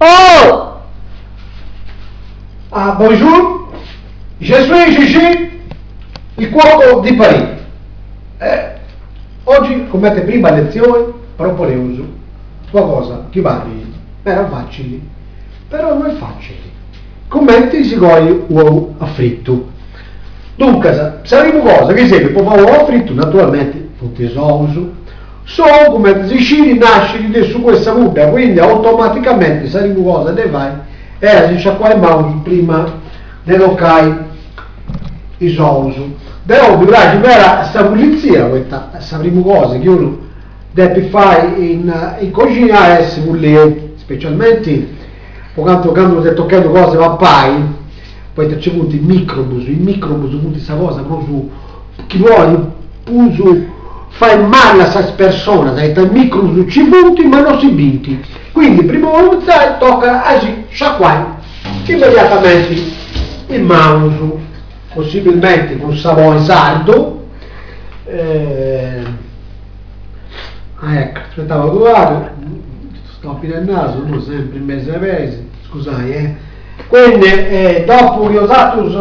Oh! Ah, bonjour, je suis Gigi, il cuoco di Parigi. Oggi, come prima lezione, proponeuso una cosa che era facile, però non è facile. Commenti si goi uovo a fritto. Dunque, saremo cosa che segue, poi uovo fritto, naturalmente, tutti esauso. Sono come si sciri nascere su questa muda, quindi automaticamente saremo cosa ne vai e si sciacquare mouse prima dell'ocai esauso. Però durante questa pulizia, questa prima cosa che uno deve fare in cucina è pulire, specialmente quando ti toccando cose pappai, poi c'è punto il microbus, punto questa cosa proprio chi vuole uso fai male a questa persona, sai, il microbus ci punti ma non si vinti. Quindi prima volta tocca così sciacquare immediatamente il mouse, possibilmente con savone sardo. Ecco, aspettavo guarda, sto per il naso, non sempre in mezzo ai mesi, scusate. Quindi dopo che ho usato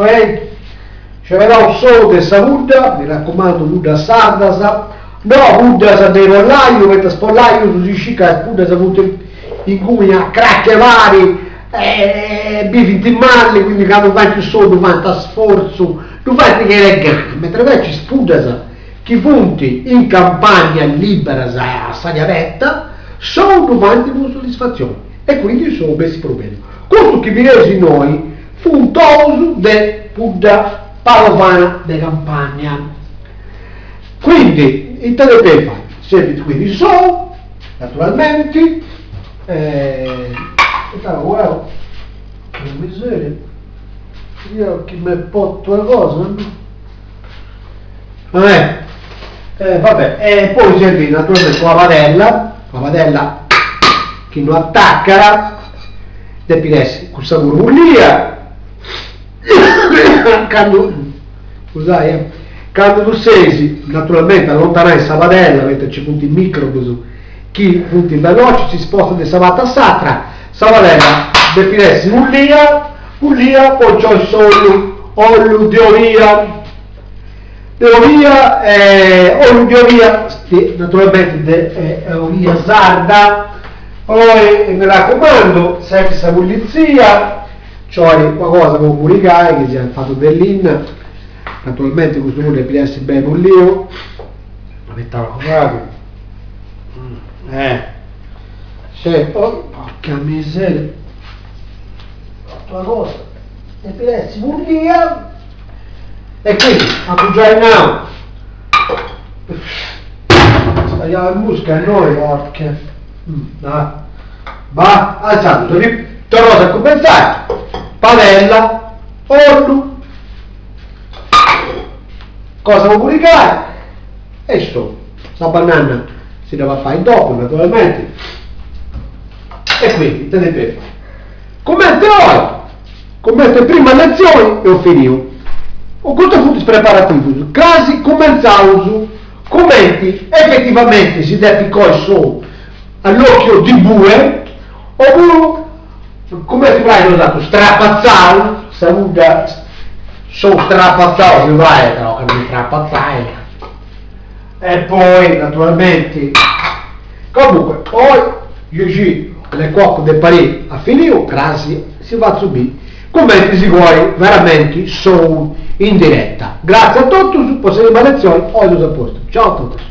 ci vedrò solo questa muda, mi raccomando muda sarda, no muda di rollaio, questa spollaio si scicca muda in cui a cracche vari, bifi di male, quindi quando vai più solo davanti sforzo, non fai che regga, mentre invece spuda chi punti in campagna libera a sagliavetta, sono davanti con soddisfazione e quindi sono bessi problemi. Questo che vi resi noi fu un toso de Buddha Padovana de campagna. Quindi il teletefa serve quindi sono naturalmente guarda che miseria, io che mi porto la cosa vabbè, e poi serve naturalmente con la padella che non attacca devi essere con sapore bullia quando tu sei naturalmente allontanare questa padella mentre c'è punti il microbus chi punti veloce si sposta di savata satra padella devi essere bullia poi c'è solo olio di oliva naturalmente olio sarda. Poi mi raccomando, senza pulizia, c'è qualcosa come pulicare che si è fatto dell'in, naturalmente questo vuole deve essere ben pulito, mettiamo porca miseria, fatto la cosa, deve essere pulita, e quindi appoggiare in now, tagliamo il musca e noi, porca. Va alzando, torno a commentare padella, olio, cosa vuoi pubblicare e sta banana si deve fare dopo naturalmente e quindi te ne prego commenti ora commenti prima lezione e ho finito o questo fu preparativo casi commenzauso commenti effettivamente si deve piccare solo all'occhio di bue oppure come ti vai usato strapazzao saluta sono strapazzao si vai però che mi strapazzai e poi naturalmente comunque poi Gigi le cuoco del Parigi a finito grazie si va a subire commenti si vuoi veramente sono in diretta grazie a tutti su prossima lezione oggi a posto ciao a tutti.